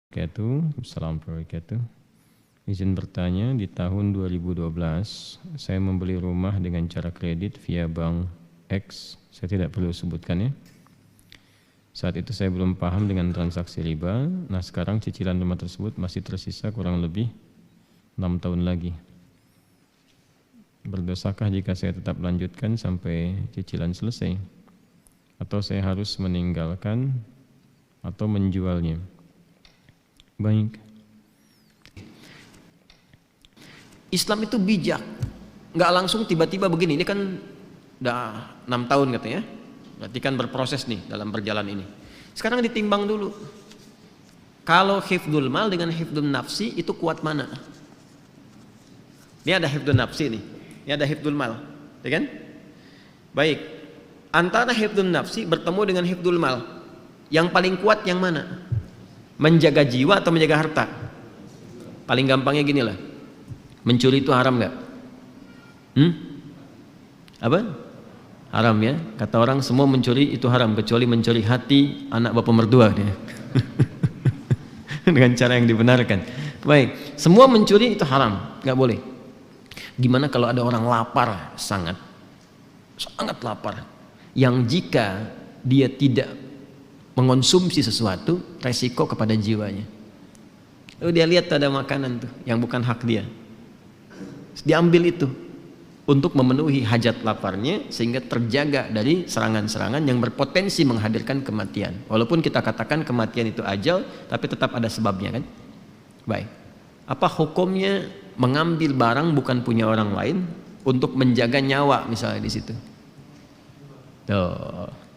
Assalamualaikum warahmatullahi wabarakatuh. Izin bertanya, di tahun 2012 saya membeli rumah dengan cara kredit via bank X, saya tidak perlu sebutkan ya. Saat itu saya belum paham dengan transaksi riba. Nah sekarang cicilan rumah tersebut masih tersisa kurang lebih 6 tahun lagi. Berdosakah jika saya tetap lanjutkan sampai cicilan selesai? Atau saya harus meninggalkan atau menjualnya? Baik. Islam itu bijak, nggak langsung tiba-tiba begini. Ini kan udah 6 tahun katanya, berarti kan berproses nih dalam berjalan ini. Sekarang ditimbang dulu. Kalau hifdzul mal dengan hifdzul nafsi itu kuat mana? Ini ada hifdzul nafsi nih, ini ada hifdzul mal, ya kan? Baik, antara hifdzul nafsi bertemu dengan hifdzul mal, yang paling kuat yang mana? Menjaga jiwa atau menjaga harta? Paling gampangnya gini lah, mencuri itu haram nggak? Apa? Haram ya. Kata orang semua mencuri itu haram kecuali mencuri hati anak bapak mertua dia. Dengan cara yang dibenarkan. Baik, semua mencuri itu haram, nggak boleh. Gimana kalau ada orang lapar, sangat lapar, yang jika dia tidak mengonsumsi sesuatu, resiko kepada jiwanya. Lalu dia lihat ada makanan tuh yang bukan hak dia, diambil itu untuk memenuhi hajat laparnya sehingga terjaga dari serangan-serangan yang berpotensi menghadirkan kematian. Walaupun kita katakan kematian itu ajal, tapi tetap ada sebabnya kan. Baik, apa hukumnya mengambil barang bukan punya orang lain untuk menjaga nyawa misalnya di situ? Tuh.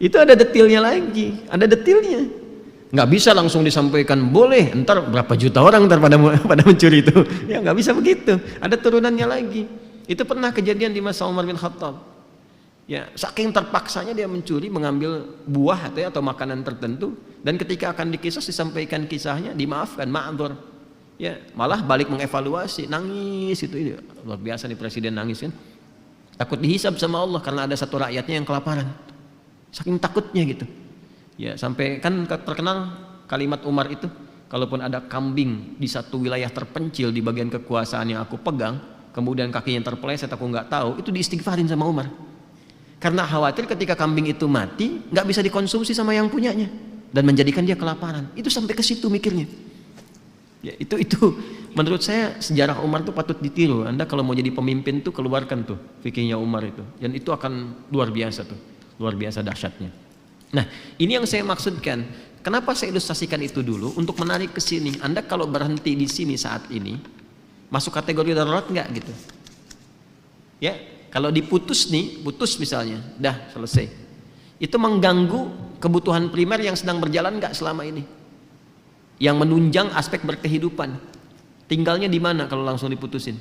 Itu ada detailnya lagi, ada detailnya. Nggak bisa langsung disampaikan boleh, entar berapa juta orang entar pada mencuri itu. Ya nggak bisa begitu. Ada turunannya lagi. Itu pernah kejadian di masa Umar bin Khattab. Ya, saking terpaksanya dia mencuri, mengambil buah atau makanan tertentu, dan ketika akan dikisos disampaikan kisahnya, dimaafkan, ma'dzur. Ya, malah balik mengevaluasi, nangis itu luar biasa nih presiden nangis kan. Takut dihisab sama Allah karena ada satu rakyatnya yang kelaparan. Saking takutnya gitu ya, sampai kan terkenal kalimat Umar itu, kalaupun ada kambing di satu wilayah terpencil di bagian kekuasaan yang aku pegang, kemudian kakinya terpeleset aku nggak tahu, itu diistighfarin sama Umar karena khawatir ketika kambing itu mati nggak bisa dikonsumsi sama yang punyanya dan menjadikan dia kelaparan. Itu sampai ke situ mikirnya ya. Itu menurut saya sejarah Umar tuh patut ditiru. Anda kalau mau jadi pemimpin tuh keluarkan tuh fikihnya Umar itu, dan itu akan luar biasa tuh, luar biasa dahsyatnya. Nah, ini yang saya maksudkan. Kenapa saya ilustrasikan itu dulu untuk menarik ke sini. Anda kalau berhenti di sini saat ini, masuk kategori darurat nggak gitu? Ya, kalau diputus nih, putus misalnya, dah selesai. Itu mengganggu kebutuhan primer yang sedang berjalan nggak selama ini? Yang menunjang aspek berkehidupan. Tinggalnya di mana kalau langsung diputusin?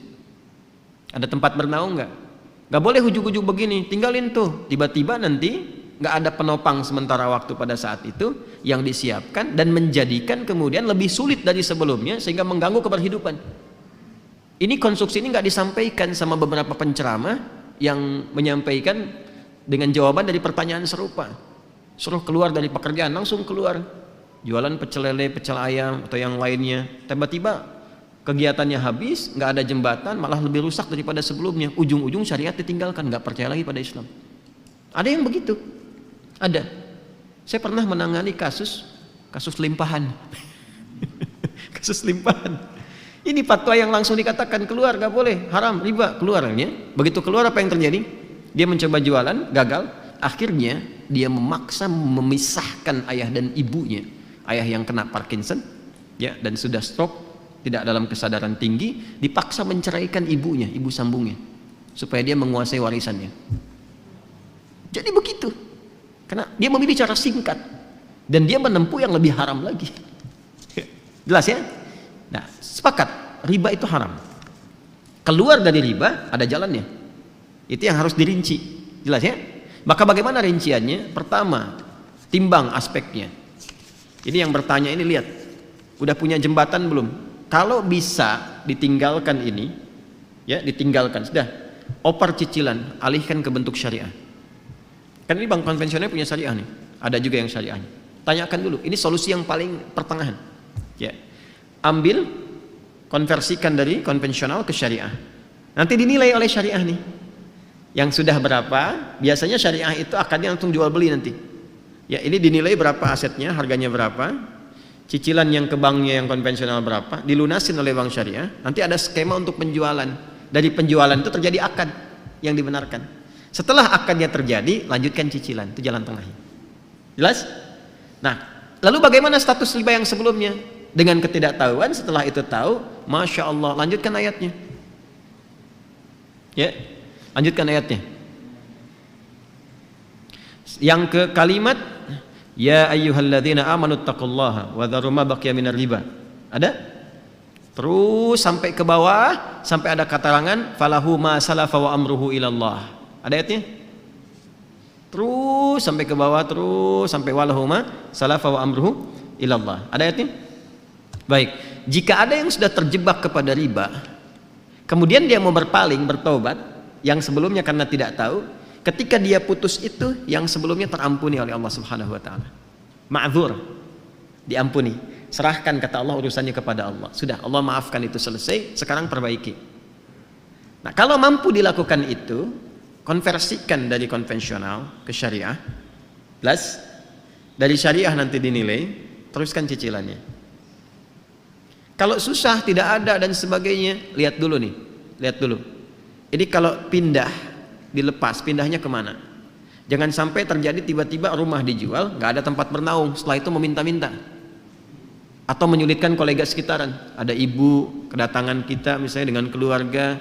Ada tempat bernaung nggak? Nggak boleh ujuk-ujuk begini, tinggalin tuh. Tiba-tiba nanti nggak ada penopang sementara waktu pada saat itu yang disiapkan dan menjadikan kemudian lebih sulit dari sebelumnya sehingga mengganggu keberhidupan. Ini konstruksi ini nggak disampaikan sama beberapa penceramah yang menyampaikan dengan jawaban dari pertanyaan serupa. Suruh keluar dari pekerjaan, langsung keluar. Jualan pecel lele, pecel ayam atau yang lainnya. Tiba-tiba kegiatannya habis, nggak ada jembatan, malah lebih rusak daripada sebelumnya. Ujung-ujung syariat ditinggalkan, nggak percaya lagi pada Islam. Ada yang begitu. Ada. Saya pernah menangani kasus limpahan. Kasus limpahan. Ini fatwa yang langsung dikatakan keluar, nggak boleh, haram, riba, keluarnya. Begitu keluar apa yang terjadi? Dia mencoba jualan, gagal. Akhirnya dia memaksa memisahkan ayah dan ibunya. Ayah yang kena Parkinson, ya, dan sudah stroke, tidak dalam kesadaran tinggi, dipaksa menceraikan ibunya, ibu sambungnya, supaya dia menguasai warisannya. Jadi begitu. Karena dia memilih cara singkat dan dia menempuh yang lebih haram lagi. Jelas ya? Nah, sepakat, riba itu haram. Keluar dari riba ada jalannya. Itu yang harus dirinci. Jelas ya? Maka bagaimana rinciannya? Pertama, timbang aspeknya. Ini yang bertanya ini, lihat, udah punya jembatan belum? Kalau bisa ditinggalkan ini, ya ditinggalkan, sudah. Opar cicilan, alihkan ke bentuk syariah. Kan ini bank konvensional punya syariah nih, ada juga yang syariahnya. tanyakan dulu. Ini solusi yang paling pertengahan. Ya. Ambil, konversikan dari konvensional ke syariah. Nanti dinilai oleh syariah nih. Yang sudah berapa? Biasanya syariah itu akadnya langsung jual beli nanti. Ya, ini dinilai berapa asetnya, harganya berapa, cicilan yang ke banknya yang konvensional berapa, dilunasin oleh bank syariah. Nanti ada skema untuk penjualan. Dari penjualan itu terjadi akad yang dibenarkan. Setelah akadnya terjadi, lanjutkan cicilan. Itu jalan tengahnya. Jelas? Nah, lalu bagaimana status riba yang sebelumnya? Dengan ketidaktahuan, setelah itu tahu, Masya Allah, lanjutkan ayatnya. Ya, lanjutkan ayatnya. Yang ke kalimat ya ayyuhalladzina amanu taqullaha wa dharu ma baqiya minar riba. Ada? Terus sampai ke bawah sampai ada karangan falahu ma salafa wa amruhu ilallah. Ada ayatnya? Terus sampai ke bawah, terus sampai walahu ma salafa wa amruhu ilallah. Ada ayatnya? Baik, jika ada yang sudah terjebak kepada riba, kemudian dia mau berpaling, bertobat, yang sebelumnya karena tidak tahu, ketika dia putus itu, yang sebelumnya terampuni oleh Allah Subhanahu wa taala. Ma'dzur, diampuni. Serahkan kata Allah urusannya kepada Allah. Sudah, Allah maafkan itu selesai, sekarang perbaiki. Nah, kalau mampu dilakukan itu, konversikan dari konvensional ke syariah. Plus dari syariah nanti dinilai, teruskan cicilannya. Kalau susah, tidak ada dan sebagainya, lihat dulu nih, lihat dulu. Ini kalau pindah, dilepas, pindahnya kemana? Jangan sampai terjadi tiba-tiba rumah dijual, nggak ada tempat bernaung, setelah itu meminta-minta. Atau menyulitkan kolega sekitaran. Ada ibu kedatangan kita misalnya dengan keluarga,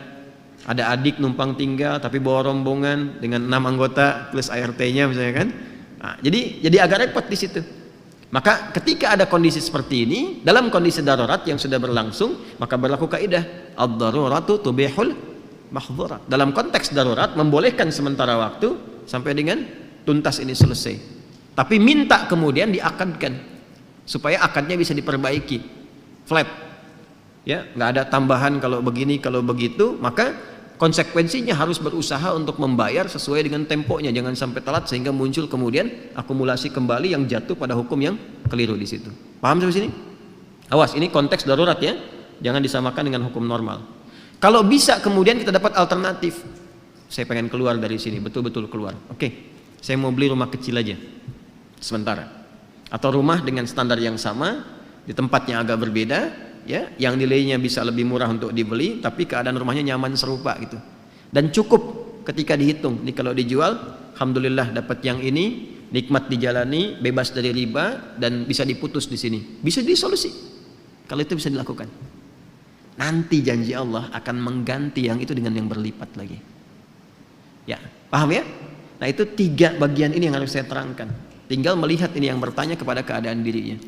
ada adik numpang tinggal tapi bawa rombongan dengan 6 anggota plus ART-nya misalnya kan. Nah, jadi agak repot di situ. Maka ketika ada kondisi seperti ini, dalam kondisi darurat yang sudah berlangsung, maka berlaku kaidah ad-daruratu tubihul mahdzurat. Dalam konteks darurat membolehkan sementara waktu sampai dengan tuntas ini selesai. Tapi minta kemudian diakadkan supaya akadnya bisa diperbaiki, flat, ya, nggak ada tambahan kalau begini kalau begitu. Maka konsekuensinya harus berusaha untuk membayar sesuai dengan temponya, jangan sampai telat sehingga muncul kemudian akumulasi kembali yang jatuh pada hukum yang keliru di situ. Paham sampai sini? Awas, ini konteks darurat ya, jangan disamakan dengan hukum normal. Kalau bisa kemudian kita dapat alternatif, saya pengen keluar dari sini, betul-betul keluar. Oke, saya mau beli rumah kecil aja sementara. Atau rumah dengan standar yang sama di tempat yang agak berbeda, ya, yang nilainya bisa lebih murah untuk dibeli, tapi keadaan rumahnya nyaman serupa gitu. Dan cukup ketika dihitung, nih kalau dijual, alhamdulillah dapat yang ini, nikmat dijalani, bebas dari riba, dan bisa diputus di sini. Bisa disolusi. Kalau itu bisa dilakukan. Nanti janji Allah akan mengganti yang itu dengan yang berlipat lagi. Ya, paham ya? Nah, itu 3 bagian ini yang harus saya terangkan. Tinggal melihat ini yang bertanya kepada keadaan dirinya.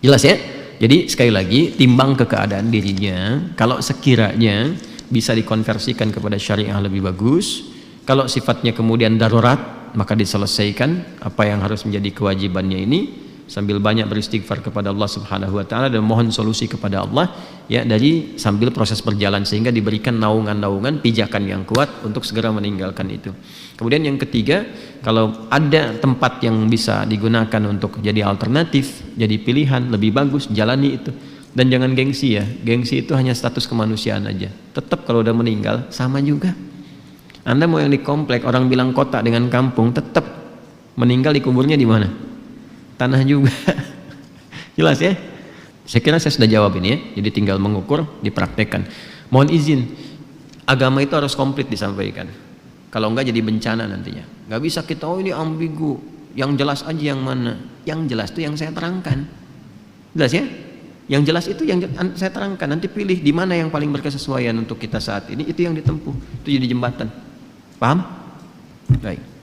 Jelas ya? Jadi sekali lagi, timbang ke keadaan dirinya. Kalau sekiranya bisa dikonversikan kepada syariah lebih bagus. Kalau sifatnya kemudian darurat, maka diselesaikan apa yang harus menjadi kewajibannya ini, sambil banyak beristighfar kepada Allah Subhanahu wa taala dan mohon solusi kepada Allah, ya, dari sambil proses berjalan sehingga diberikan naungan-naungan pijakan yang kuat untuk segera meninggalkan itu. Kemudian yang ketiga, kalau ada tempat yang bisa digunakan untuk jadi alternatif, jadi pilihan lebih bagus, jalani itu. Dan jangan gengsi ya, gengsi itu hanya status kemanusiaan aja. Tetap kalau udah meninggal sama juga. Anda mau yang di komplek, orang bilang kota dengan kampung, tetap meninggal dikuburnya di mana? Tanah juga. Jelas ya? Saya kira saya sudah jawab ini ya. Jadi tinggal mengukur, dipraktekkan. Mohon izin, agama itu harus komplit disampaikan. Kalau enggak jadi bencana nantinya. Enggak bisa kita, oh ini ambigu, yang jelas aja yang mana. Yang jelas itu yang saya terangkan. Jelas ya? Yang jelas itu yang saya terangkan. Nanti pilih di mana yang paling berkesesuaian untuk kita saat ini, itu yang ditempuh. Itu jadi jembatan. Paham? Baik.